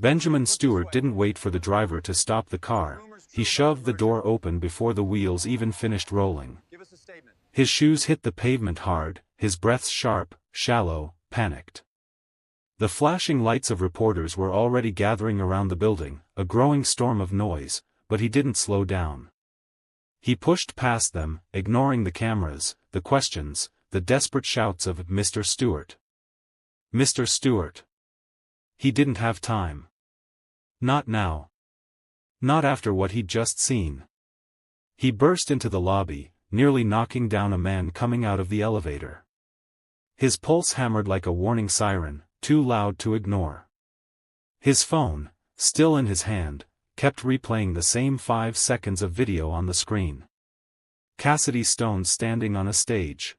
Benjamin Stewart didn't wait for the driver to stop the car. He shoved the door open before the wheels even finished rolling. His shoes hit the pavement hard, his breath sharp, shallow, panicked. The flashing lights of reporters were already gathering around the building, a growing storm of noise, but he didn't slow down. He pushed past them, ignoring the cameras, the questions, the desperate shouts of "Mr. Stewart! Mr. Stewart!" He didn't have time. Not now. Not after what he'd just seen. He burst into the lobby, nearly knocking down a man coming out of the elevator. His pulse hammered like a warning siren, too loud to ignore. His phone, still in his hand, kept replaying the same 5 seconds of video on the screen. Cassidy Stones standing on a stage.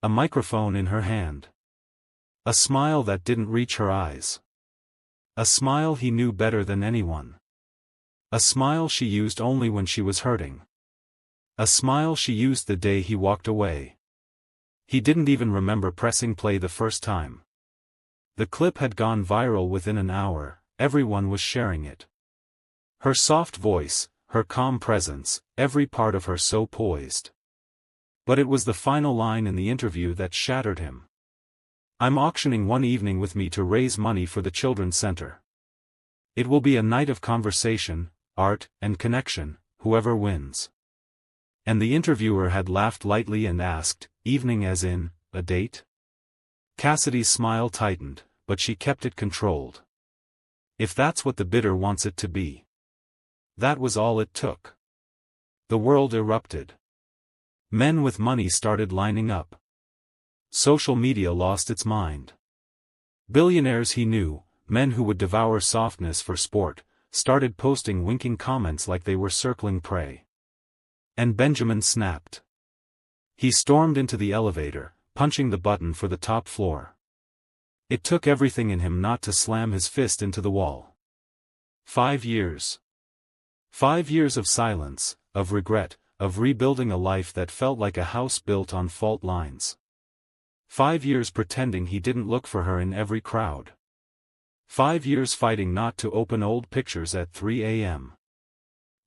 A microphone in her hand. A smile that didn't reach her eyes. A smile he knew better than anyone. A smile she used only when she was hurting. A smile she used the day he walked away. He didn't even remember pressing play the first time. The clip had gone viral within an hour, everyone was sharing it. Her soft voice, her calm presence, every part of her so poised. But it was the final line in the interview that shattered him. "I'm auctioning one evening with me to raise money for the Children's Center. It will be a night of conversation, art, and connection, whoever wins." And the interviewer had laughed lightly and asked, "Evening as in, a date?" Cassidy's smile tightened, but she kept it controlled. If that's what the bidder wants it to be. That was all it took. The world erupted. Men with money started lining up. Social media lost its mind. Billionaires he knew, men who would devour softness for sport, started posting winking comments like they were circling prey. And Benjamin snapped. He stormed into the elevator, punching the button for the top floor. It took everything in him not to slam his fist into the wall. 5 years. 5 years of silence, of regret, of rebuilding a life that felt like a house built on fault lines. 5 years pretending he didn't look for her in every crowd. 5 years fighting not to open old pictures at 3 a.m.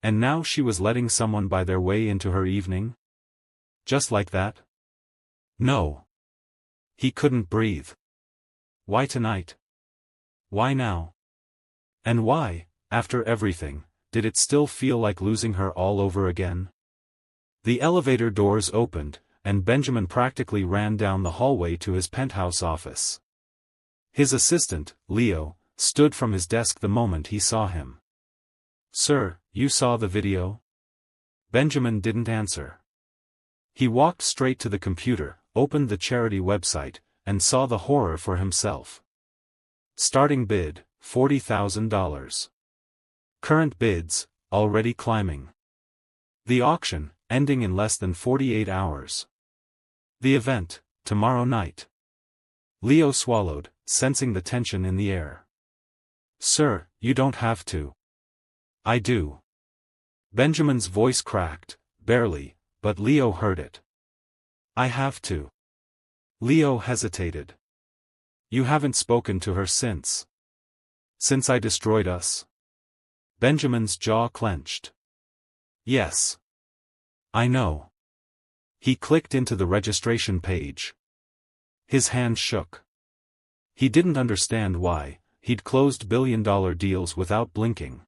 And now she was letting someone buy their way into her evening? Just like that? No. He couldn't breathe. Why tonight? Why now? And why, after everything, did it still feel like losing her all over again? The elevator doors opened, and Benjamin practically ran down the hallway to his penthouse office. His assistant, Leo, stood from his desk the moment he saw him. "Sir, you saw the video?" Benjamin didn't answer. He walked straight to the computer, opened the charity website, and saw the horror for himself. Starting bid, $40,000. Current bids, already climbing. The auction, ending in less than 48 hours. The event, tomorrow night. Leo swallowed, sensing the tension in the air. "Sir, you don't have to." "I do." Benjamin's voice cracked, barely, but Leo heard it. "I have to." Leo hesitated. "You haven't spoken to her since. Since I destroyed us?" Benjamin's jaw clenched. "Yes. I know." He clicked into the registration page. His hand shook. He didn't understand why. He'd closed billion-dollar deals without blinking.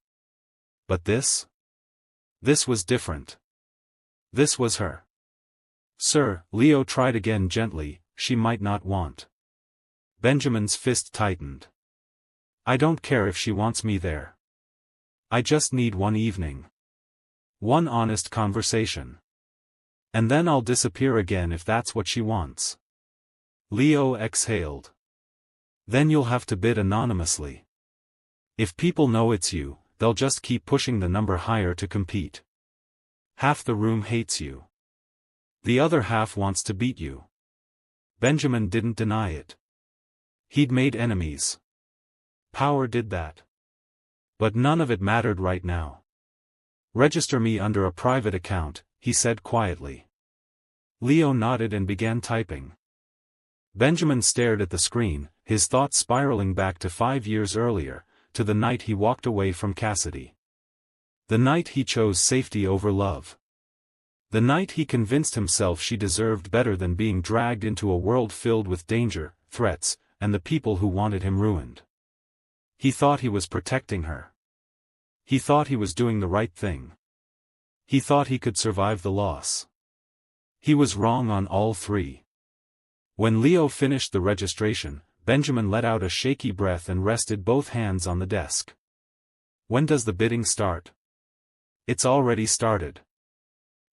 But this? This was different. This was her. "Sir," Leo tried again gently, "she might not want." Benjamin's fist tightened. "I don't care if she wants me there. I just need one evening. One honest conversation. And then I'll disappear again if that's what she wants." Leo exhaled. "Then you'll have to bid anonymously. If people know it's you, they'll just keep pushing the number higher to compete. Half the room hates you. The other half wants to beat you." Benjamin didn't deny it. He'd made enemies. Power did that. But none of it mattered right now. "Register me under a private account," he said quietly. Leo nodded and began typing. Benjamin stared at the screen, his thoughts spiraling back to 5 years earlier, to the night he walked away from Cassidy. The night he chose safety over love. The night he convinced himself she deserved better than being dragged into a world filled with danger, threats, and the people who wanted him ruined. He thought he was protecting her. He thought he was doing the right thing. He thought he could survive the loss. He was wrong on all three. When Leo finished the registration, Benjamin let out a shaky breath and rested both hands on the desk. When does the bidding start? It's already started.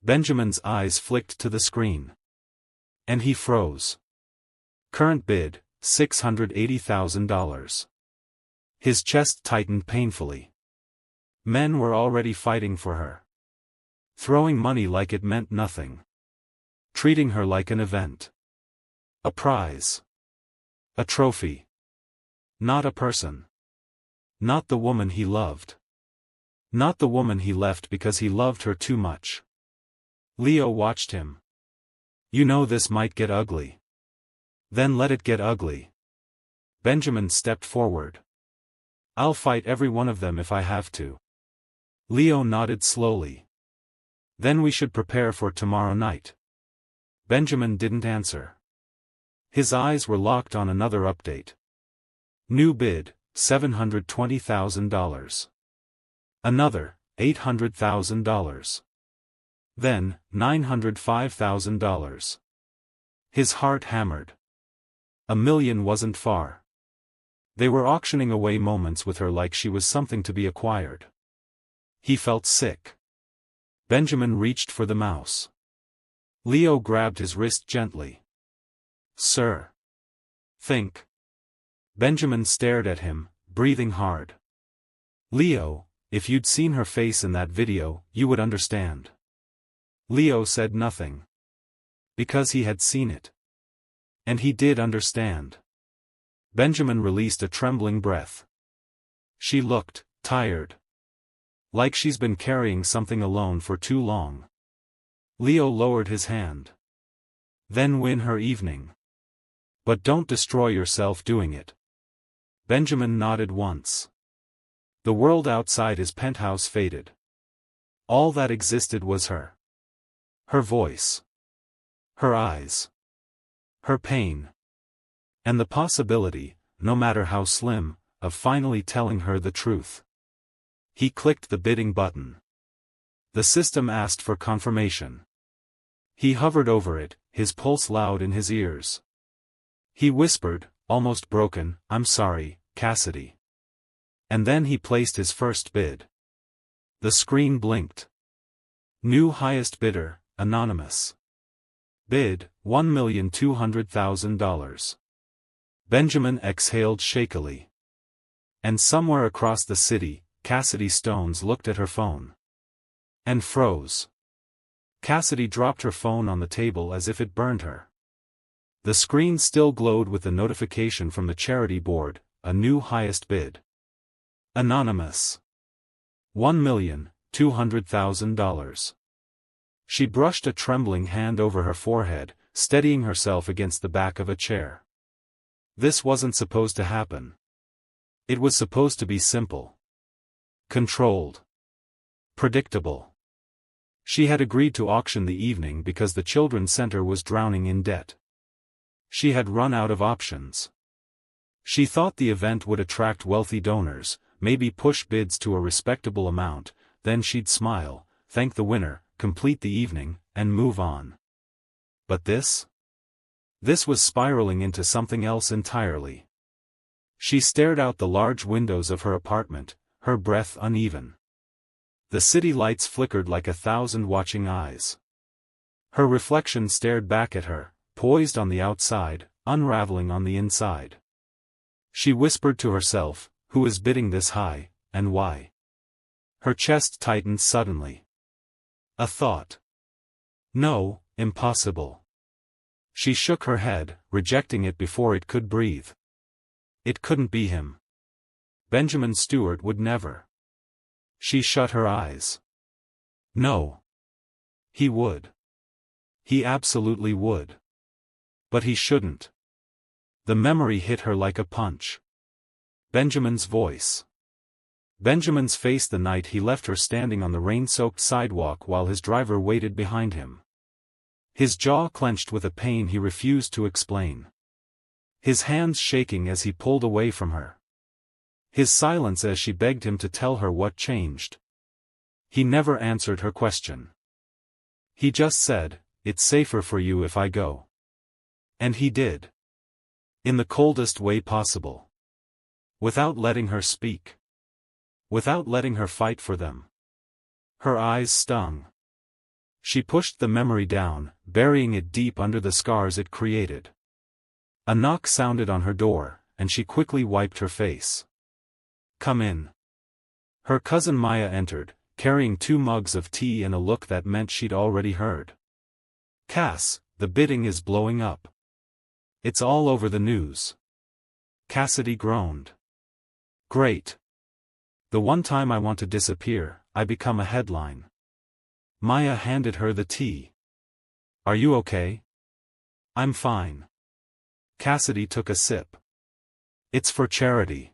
Benjamin's eyes flicked to the screen. And he froze. Current bid, $680,000. His chest tightened painfully. Men were already fighting for her. Throwing money like it meant nothing. Treating her like an event. A prize. A trophy. Not a person. Not the woman he loved. Not the woman he left because he loved her too much. Leo watched him. You know this might get ugly. Then let it get ugly. Benjamin stepped forward. I'll fight every one of them if I have to. Leo nodded slowly. Then we should prepare for tomorrow night. Benjamin didn't answer. His eyes were locked on another update. New bid, $720,000. Another, $800,000. Then, $905,000. His heart hammered. $1 million wasn't far. They were auctioning away moments with her like she was something to be acquired. He felt sick. Benjamin reached for the mouse. Leo grabbed his wrist gently. Sir. Think. Benjamin stared at him, breathing hard. Leo, if you'd seen her face in that video, you would understand. Leo said nothing. Because he had seen it. And he did understand. Benjamin released a trembling breath. She looked tired. Like she's been carrying something alone for too long. Leo lowered his hand. Then win her evening. But don't destroy yourself doing it. Benjamin nodded once. The world outside his penthouse faded. All that existed was her. Her voice. Her eyes. Her pain. And the possibility, no matter how slim, of finally telling her the truth. He clicked the bidding button. The system asked for confirmation. He hovered over it, his pulse loud in his ears. He whispered, almost broken, I'm sorry, Cassidy. And then he placed his first bid. The screen blinked. New highest bidder, anonymous. Bid, $1,200,000. Benjamin exhaled shakily. And somewhere across the city, Cassidy Stones looked at her phone. And froze. Cassidy dropped her phone on the table as if it burned her. The screen still glowed with the notification from the charity board, a new highest bid. Anonymous. $1,200,000. She brushed a trembling hand over her forehead, steadying herself against the back of a chair. This wasn't supposed to happen. It was supposed to be simple. Controlled. Predictable. She had agreed to auction the evening because the children's center was drowning in debt. She had run out of options. She thought the event would attract wealthy donors, maybe push bids to a respectable amount, then she'd smile, thank the winner, complete the evening, and move on. But this? This was spiraling into something else entirely. She stared out the large windows of her apartment, her breath uneven. The city lights flickered like 1,000 watching eyes. Her reflection stared back at her, poised on the outside, unraveling on the inside. She whispered to herself, who is bidding this high, and why? Her chest tightened suddenly. A thought. No, impossible. She shook her head, rejecting it before it could breathe. It couldn't be him. Benjamin Stewart would never. She shut her eyes. No. He would. He absolutely would. But he shouldn't. The memory hit her like a punch. Benjamin's voice. Benjamin's face the night he left her standing on the rain-soaked sidewalk while his driver waited behind him. His jaw clenched with a pain he refused to explain. His hands shaking as he pulled away from her. His silence as she begged him to tell her what changed. He never answered her question. He just said, "It's safer for you if I go." And he did. In the coldest way possible. Without letting her speak. Without letting her fight for them. Her eyes stung. She pushed the memory down, burying it deep under the scars it created. A knock sounded on her door, and she quickly wiped her face. "Come in." Her cousin Maya entered, carrying 2 mugs of tea and a look that meant she'd already heard. "Cass, the bidding is blowing up. It's all over the news." Cassidy groaned. "Great. The one time I want to disappear, I become a headline." Maya handed her the tea. "Are you okay?" "I'm fine." Cassidy took a sip. "It's for charity.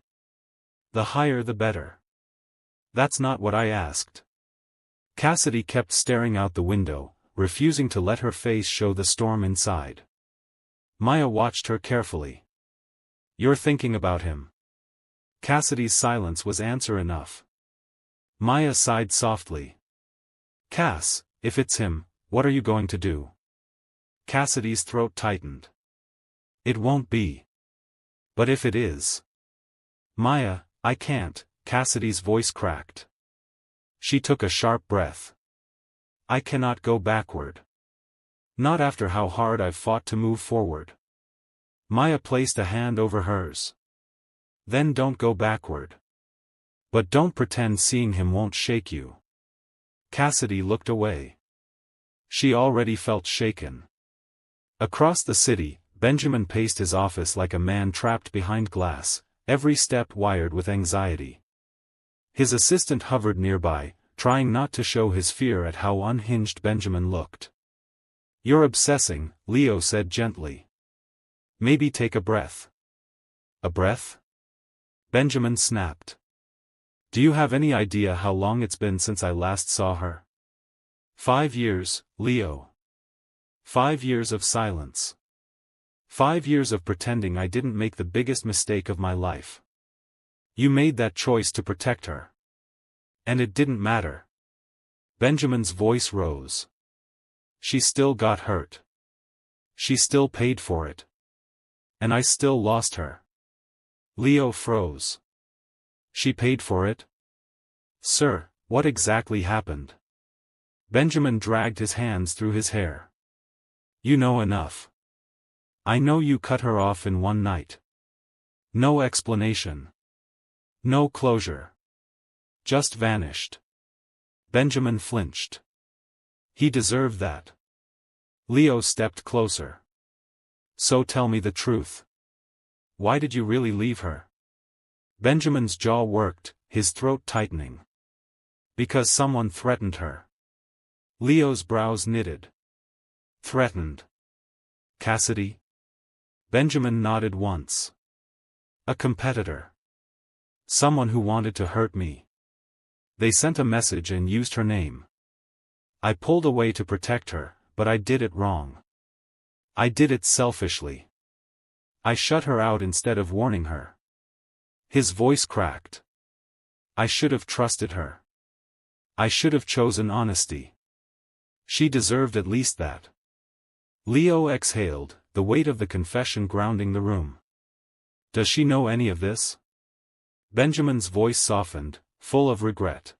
The higher the better." "That's not what I asked." Cassidy kept staring out the window, refusing to let her face show the storm inside. Maya watched her carefully. "You're thinking about him." Cassidy's silence was answer enough. Maya sighed softly. "Cass, if it's him, what are you going to do?" Cassidy's throat tightened. "It won't be. But if it is." "Maya, I can't," Cassidy's voice cracked. She took a sharp breath. "I cannot go backward. Not after how hard I've fought to move forward." Maya placed a hand over hers. "Then don't go backward. But don't pretend seeing him won't shake you." Cassidy looked away. She already felt shaken. Across the city, Benjamin paced his office like a man trapped behind glass, every step wired with anxiety. His assistant hovered nearby, trying not to show his fear at how unhinged Benjamin looked. "You're obsessing," Leo said gently. "Maybe take a breath." "A breath?" Benjamin snapped. "Do you have any idea how long it's been since I last saw her?" 5 years, Leo. 5 years of silence. 5 years of pretending I didn't make the biggest mistake of my life. You made that choice to protect her. And it didn't matter." Benjamin's voice rose. "She still got hurt. She still paid for it. And I still lost her." Leo froze. "She paid for it?" "Sir, what exactly happened?" Benjamin dragged his hands through his hair. "You know enough. I know you cut her off in one night. No explanation. No closure. Just vanished." Benjamin flinched. He deserved that. Leo stepped closer. "So tell me the truth. Why did you really leave her?" Benjamin's jaw worked, his throat tightening. "Because someone threatened her." Leo's brows knitted. "Threatened? Cassidy?" Benjamin nodded once. "A competitor. Someone who wanted to hurt me. They sent a message and used her name. I pulled away to protect her, but I did it wrong. I did it selfishly. I shut her out instead of warning her." His voice cracked. "I should have trusted her. I should have chosen honesty. She deserved at least that." Leo exhaled, the weight of the confession grounding the room. "Does she know any of this?" Benjamin's voice softened, full of regret.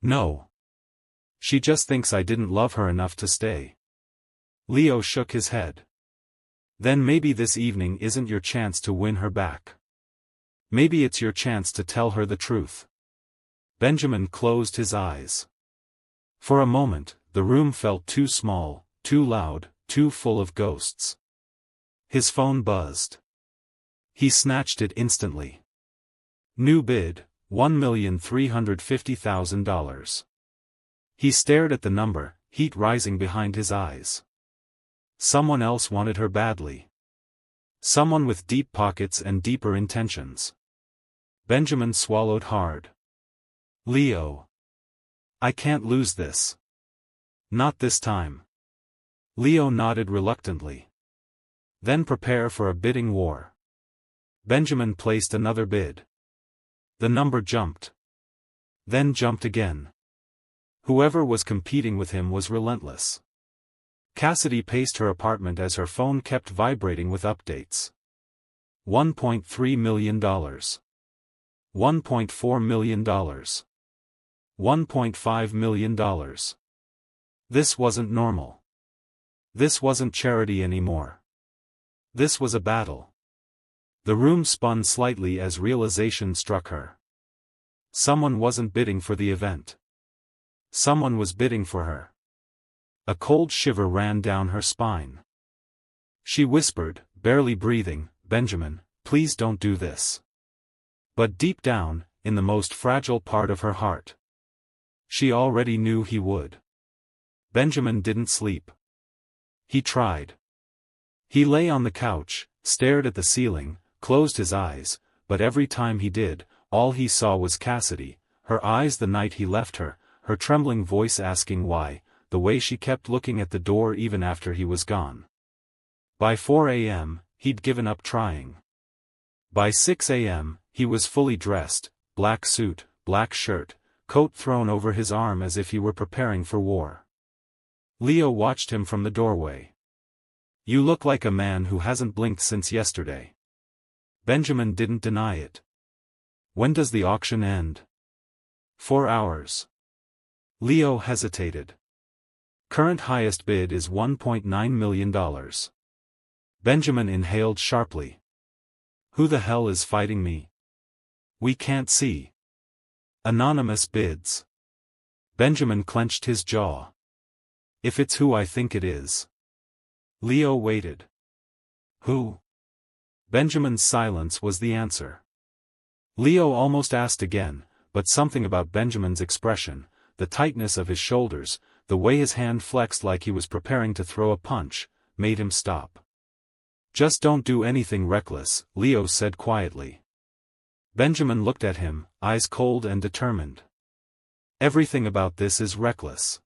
"No. She just thinks I didn't love her enough to stay." Leo shook his head. "Then maybe this evening isn't your chance to win her back. Maybe it's your chance to tell her the truth." Benjamin closed his eyes. For a moment, the room felt too small, too loud, too full of ghosts. His phone buzzed. He snatched it instantly. New bid, $1,350,000. He stared at the number, heat rising behind his eyes. Someone else wanted her badly. Someone with deep pockets and deeper intentions. Benjamin swallowed hard. Leo. I can't lose this. Not this time. Leo nodded reluctantly. Then prepare for a bidding war. Benjamin placed another bid. The number jumped. Then jumped again. Whoever was competing with him was relentless. Cassidy paced her apartment as her phone kept vibrating with updates. $1.3 million. $1.4 million. $1.5 million. This wasn't normal. This wasn't charity anymore. This was a battle. The room spun slightly as realization struck her. Someone wasn't bidding for the event. Someone was bidding for her. A cold shiver ran down her spine. She whispered, barely breathing, "Benjamin, please don't do this." But deep down, in the most fragile part of her heart, she already knew he would. Benjamin didn't sleep. He tried. He lay on the couch, stared at the ceiling, closed his eyes, but every time he did, all he saw was Cassidy, her eyes the night he left her, her trembling voice asking why, the way she kept looking at the door even after he was gone. By 4 a.m., he'd given up trying. By 6 a.m., he was fully dressed, black suit, black shirt, coat thrown over his arm as if he were preparing for war. Leo watched him from the doorway. "You look like a man who hasn't blinked since yesterday." Benjamin didn't deny it. "When does the auction end?" 4 hours. Leo hesitated. "Current highest bid is $1.9 million. Benjamin inhaled sharply. "Who the hell is fighting me?" "We can't see." "Anonymous bids." Benjamin clenched his jaw. "If it's who I think it is." Leo waited. "Who?" Benjamin's silence was the answer. Leo almost asked again, but something about Benjamin's expression, the tightness of his shoulders, the way his hand flexed like he was preparing to throw a punch, made him stop. "Just don't do anything reckless," Leo said quietly. Benjamin looked at him, eyes cold and determined. "Everything about this is reckless."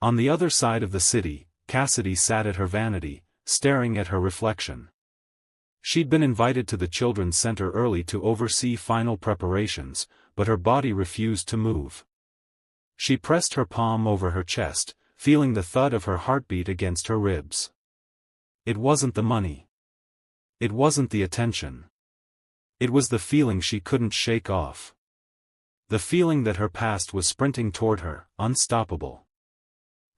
On the other side of the city, Cassidy sat at her vanity, staring at her reflection. She'd been invited to the children's center early to oversee final preparations, but her body refused to move. She pressed her palm over her chest, feeling the thud of her heartbeat against her ribs. It wasn't the money. It wasn't the attention. It was the feeling she couldn't shake off. The feeling that her past was sprinting toward her, unstoppable.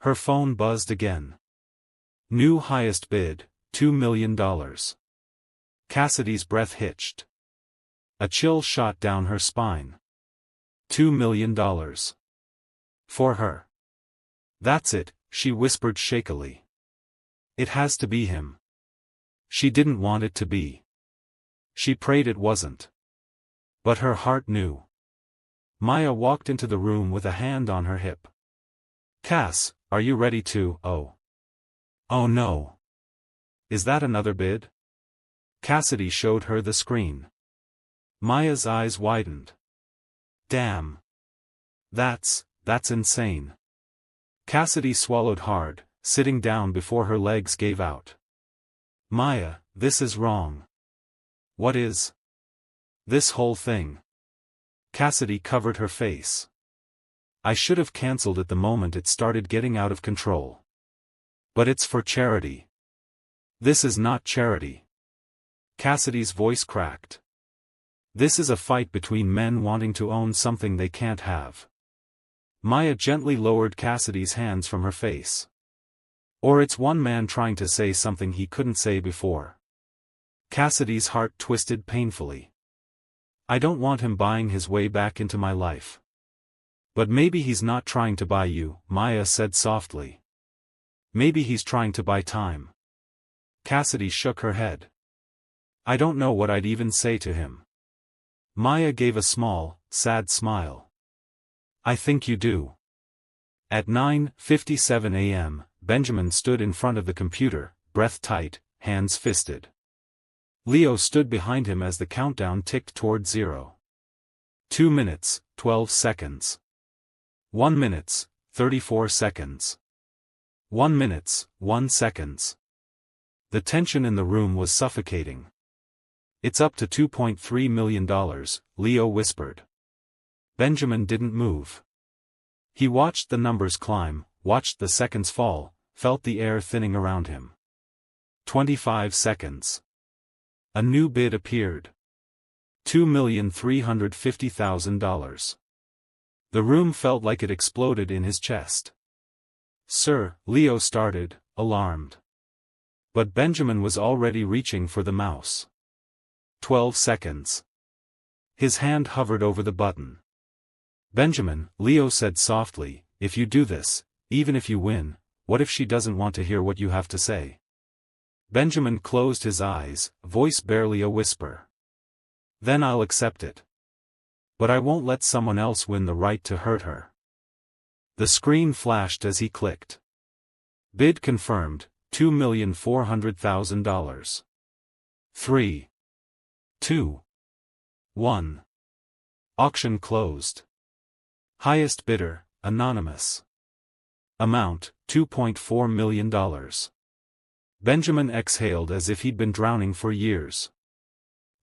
Her phone buzzed again. New highest bid, $2 million. Cassidy's breath hitched. A chill shot down her spine. $2 million. For her. "That's it," she whispered shakily. "It has to be him." She didn't want it to be. She prayed it wasn't. But her heart knew. Maya walked into the room with a hand on her hip. "Cass, are you ready to?" "Oh. Oh no. Is that another bid?" Cassidy showed her the screen. Maya's eyes widened. "Damn. That's insane." Cassidy swallowed hard, sitting down before her legs gave out. "Maya, this is wrong." "What is?" "This whole thing." Cassidy covered her face. "I should have cancelled it the moment it started getting out of control. But it's for charity." "This is not charity." Cassidy's voice cracked. "This is a fight between men wanting to own something they can't have." Maya gently lowered Cassidy's hands from her face. "Or it's one man trying to say something he couldn't say before." Cassidy's heart twisted painfully. "I don't want him buying his way back into my life." "But maybe he's not trying to buy you," Maya said softly. "Maybe he's trying to buy time." Cassidy shook her head. "I don't know what I'd even say to him." Maya gave a small, sad smile. "I think you do." At 9:57 a.m., Benjamin stood in front of the computer, breath tight, hands fisted. Leo stood behind him as the countdown ticked toward 0. 2 minutes, 12 seconds. 1 minute, 34 seconds. 1 minute, 1 seconds. The tension in the room was suffocating. It's up to $2.3 million, Leo whispered. Benjamin didn't move. He watched the numbers climb, watched the seconds fall, felt the air thinning around him. 25 seconds. A new bid appeared. $2,350,000. The room felt like it exploded in his chest. Sir, Leo started, alarmed. But Benjamin was already reaching for the mouse. 12 seconds. His hand hovered over the button. Benjamin, Leo said softly, if you do this, even if you win, what if she doesn't want to hear what you have to say? Benjamin closed his eyes, voice barely a whisper. Then I'll accept it. But I won't let someone else win the right to hurt her. The screen flashed as he clicked. Bid confirmed, $2,400,000. 3, 2, 1. Auction closed. Highest bidder, anonymous. Amount, $2.4 million. Benjamin exhaled as if he'd been drowning for years.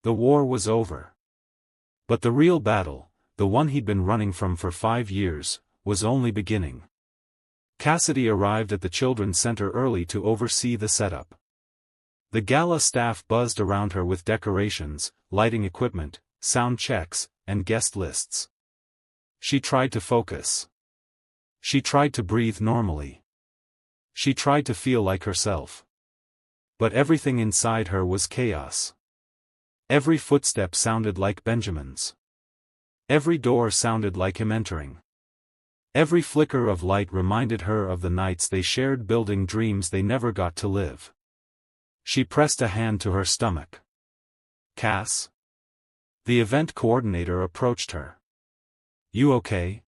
The war was over. But the real battle, the one he'd been running from for 5 years, was only beginning. Cassidy arrived at the Children's Center early to oversee the setup. The gala staff buzzed around her with decorations, lighting equipment, sound checks, and guest lists. She tried to focus. She tried to breathe normally. She tried to feel like herself. But everything inside her was chaos. Every footstep sounded like Benjamin's. Every door sounded like him entering. Every flicker of light reminded her of the nights they shared building dreams they never got to live. She pressed a hand to her stomach. Cass? The event coordinator approached her. You okay?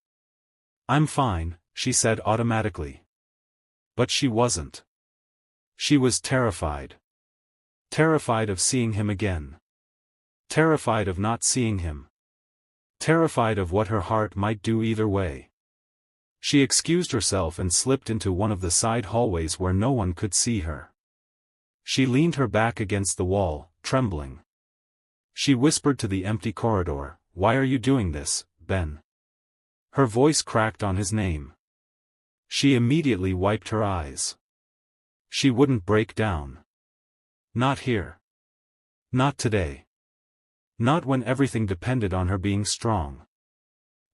I'm fine, she said automatically. But she wasn't. She was terrified. Terrified of seeing him again. Terrified of not seeing him. Terrified of what her heart might do either way. She excused herself and slipped into one of the side hallways where no one could see her. She leaned her back against the wall, trembling. She whispered to the empty corridor, "Why are you doing this, Ben?" Her voice cracked on his name. She immediately wiped her eyes. She wouldn't break down. Not here. Not today. Not when everything depended on her being strong.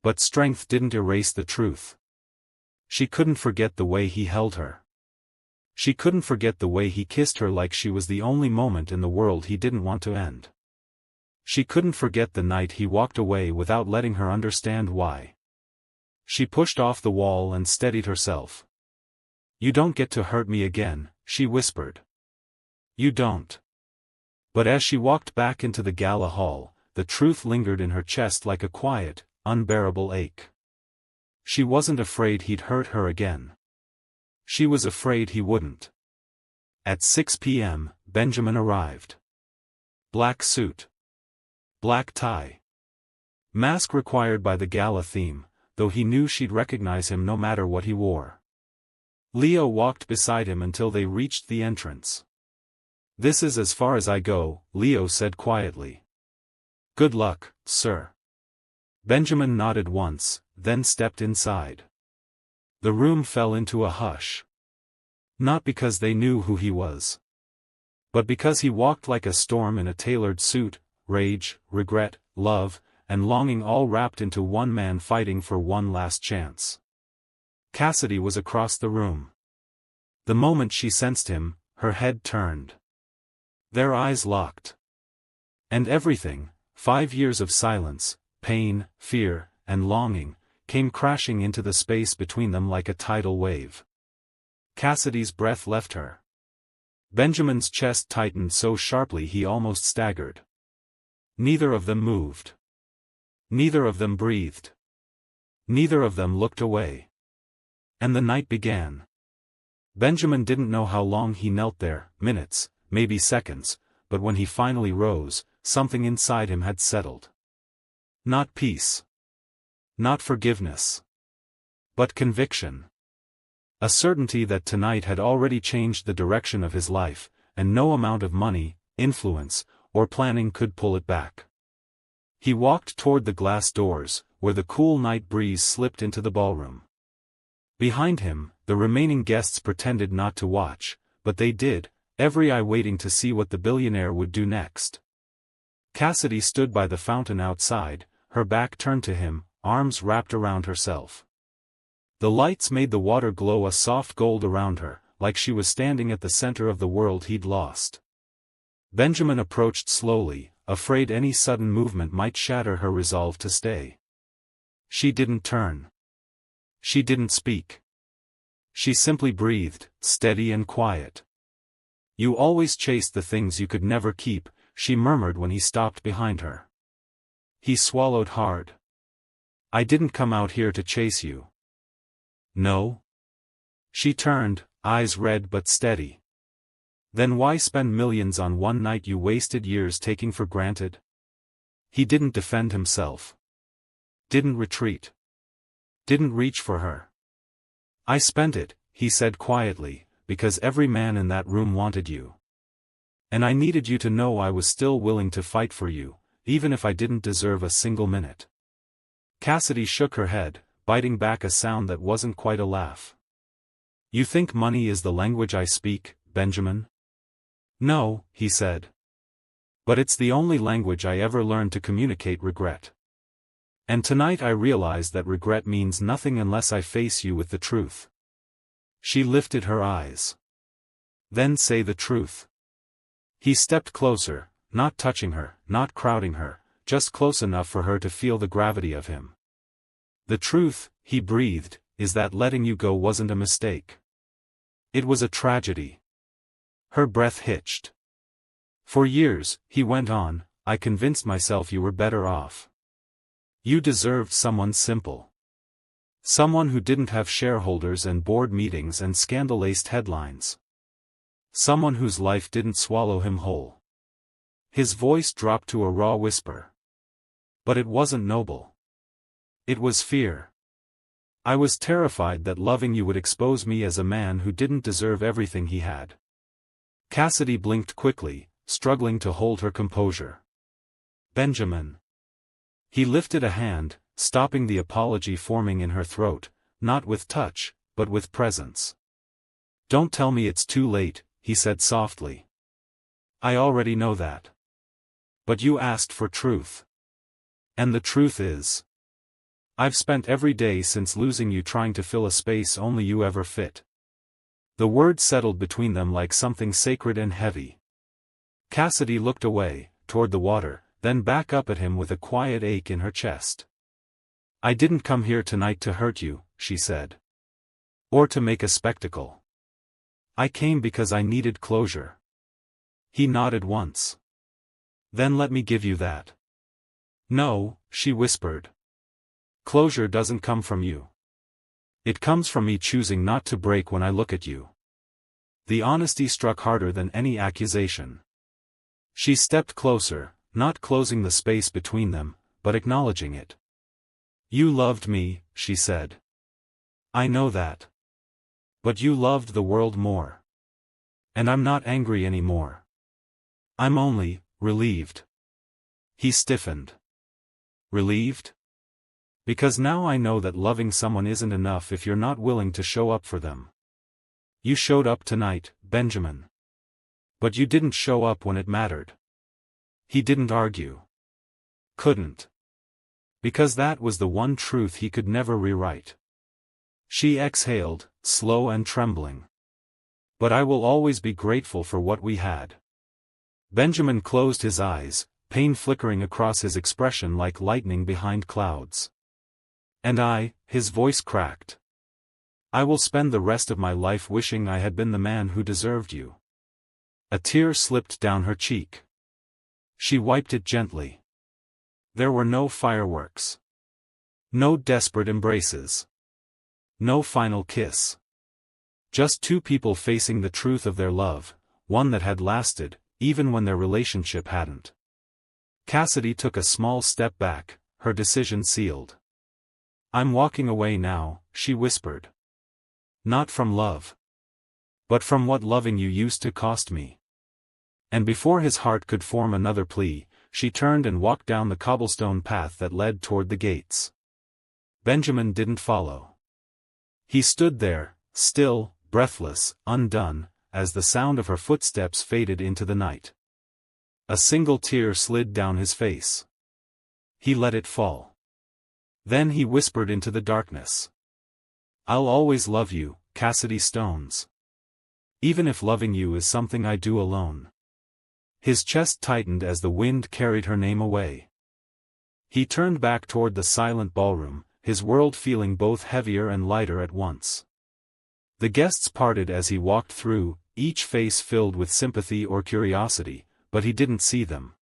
But strength didn't erase the truth. She couldn't forget the way he held her. She couldn't forget the way he kissed her like she was the only moment in the world he didn't want to end. She couldn't forget the night he walked away without letting her understand why. She pushed off the wall and steadied herself. You don't get to hurt me again, she whispered. You don't. But as she walked back into the gala hall, the truth lingered in her chest like a quiet, unbearable ache. She wasn't afraid he'd hurt her again. She was afraid he wouldn't. At 6 p.m., Benjamin arrived. Black suit. Black tie. Mask required by the gala theme, though he knew she'd recognize him no matter what he wore. Leo walked beside him until they reached the entrance. This is as far as I go, Leo said quietly. Good luck, sir. Benjamin nodded once, then stepped inside. The room fell into a hush. Not because they knew who he was. But because he walked like a storm in a tailored suit, rage, regret, love, and longing all wrapped into one man fighting for one last chance. Cassidy was across the room. The moment she sensed him, her head turned. Their eyes locked. And everything, 5 years of silence, pain, fear, and longing, came crashing into the space between them like a tidal wave. Cassidy's breath left her. Benjamin's chest tightened so sharply he almost staggered. Neither of them moved. Neither of them breathed. Neither of them looked away. And the night began. Benjamin didn't know how long he knelt there, minutes, maybe seconds, but when he finally rose, something inside him had settled. Not peace. Not forgiveness. But conviction. A certainty that tonight had already changed the direction of his life, and no amount of money, influence, or planning could pull it back. He walked toward the glass doors, where the cool night breeze slipped into the ballroom. Behind him, the remaining guests pretended not to watch, but they did, every eye waiting to see what the billionaire would do next. Cassidy stood by the fountain outside, her back turned to him, arms wrapped around herself. The lights made the water glow a soft gold around her, like she was standing at the center of the world he'd lost. Benjamin approached slowly, afraid any sudden movement might shatter her resolve to stay. She didn't turn. She didn't speak. She simply breathed, steady and quiet. "You always chased the things you could never keep," she murmured when he stopped behind her. He swallowed hard. "I didn't come out here to chase you." "No?" She turned, eyes red but steady. "Then why spend millions on one night you wasted years taking for granted?" He didn't defend himself. Didn't retreat. Didn't reach for her. "I spent it," he said quietly, "because every man in that room wanted you. And I needed you to know I was still willing to fight for you, even if I didn't deserve a single minute." Cassidy shook her head, biting back a sound that wasn't quite a laugh. "You think money is the language I speak, Benjamin?" "No," he said. "But it's the only language I ever learned to communicate regret. And tonight I realize that regret means nothing unless I face you with the truth." She lifted her eyes. "Then say the truth." He stepped closer, not touching her, not crowding her, just close enough for her to feel the gravity of him. "The truth," he breathed, "is that letting you go wasn't a mistake. It was a tragedy." Her breath hitched. "For years," he went on, "I convinced myself you were better off. You deserved someone simple. Someone who didn't have shareholders and board meetings and scandal-laced headlines. Someone whose life didn't swallow him whole." His voice dropped to a raw whisper. "But it wasn't noble. It was fear. I was terrified that loving you would expose me as a man who didn't deserve everything he had." Cassidy blinked quickly, struggling to hold her composure. "Benjamin." He lifted a hand, stopping the apology forming in her throat, not with touch, but with presence. "Don't tell me it's too late," he said softly. "I already know that. But you asked for truth. And the truth is, I've spent every day since losing you trying to fill a space only you ever fit." The words settled between them like something sacred and heavy. Cassidy looked away, toward the water, then back up at him with a quiet ache in her chest. "I didn't come here tonight to hurt you," she said. "Or to make a spectacle. I came because I needed closure." He nodded once. "Then let me give you that." "No," she whispered. "Closure doesn't come from you. It comes from me choosing not to break when I look at you." The honesty struck harder than any accusation. She stepped closer, not closing the space between them, but acknowledging it. "You loved me," she said. "I know that. But you loved the world more. And I'm not angry anymore. I'm only relieved." He stiffened. "Relieved? Because now I know that loving someone isn't enough if you're not willing to show up for them. You showed up tonight, Benjamin. But you didn't show up when it mattered." He didn't argue. Couldn't. Because that was the one truth he could never rewrite. She exhaled, slow and trembling. "But I will always be grateful for what we had." Benjamin closed his eyes, pain flickering across his expression like lightning behind clouds. "And his voice cracked. "I will spend the rest of my life wishing I had been the man who deserved you." A tear slipped down her cheek. She wiped it gently. There were no fireworks. No desperate embraces. No final kiss. Just two people facing the truth of their love, one that had lasted, even when their relationship hadn't. Cassidy took a small step back, her decision sealed. "I'm walking away now," she whispered. "Not from love. But from what loving you used to cost me." And before his heart could form another plea, she turned and walked down the cobblestone path that led toward the gates. Benjamin didn't follow. He stood there, still, breathless, undone, as the sound of her footsteps faded into the night. A single tear slid down his face. He let it fall. Then he whispered into the darkness. "I'll always love you, Cassidy Stones. Even if loving you is something I do alone." His chest tightened as the wind carried her name away. He turned back toward the silent ballroom, his world feeling both heavier and lighter at once. The guests parted as he walked through, each face filled with sympathy or curiosity, but he didn't see them.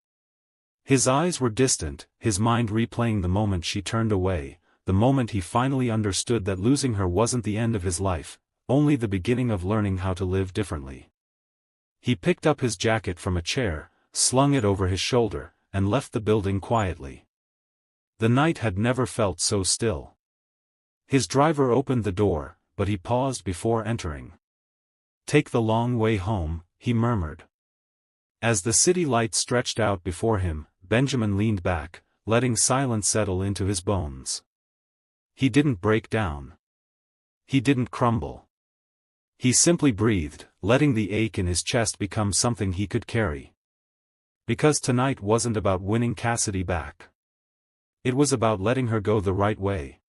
His eyes were distant, his mind replaying the moment she turned away, the moment he finally understood that losing her wasn't the end of his life, only the beginning of learning how to live differently. He picked up his jacket from a chair, slung it over his shoulder, and left the building quietly. The night had never felt so still. His driver opened the door, but he paused before entering. "Take the long way home," he murmured. As the city lights stretched out before him, Benjamin leaned back, letting silence settle into his bones. He didn't break down. He didn't crumble. He simply breathed, letting the ache in his chest become something he could carry. Because tonight wasn't about winning Cassidy back. It was about letting her go the right way.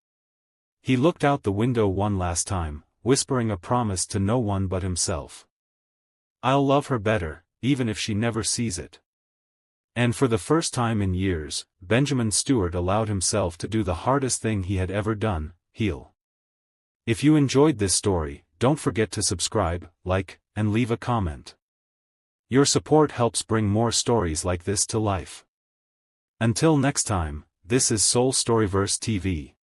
He looked out the window one last time, whispering a promise to no one but himself. "I'll love her better, even if she never sees it." And for the first time in years, Benjamin Stewart allowed himself to do the hardest thing he had ever done, heal. If you enjoyed this story, don't forget to subscribe, like, and leave a comment. Your support helps bring more stories like this to life. Until next time, this is StoryVerse TV.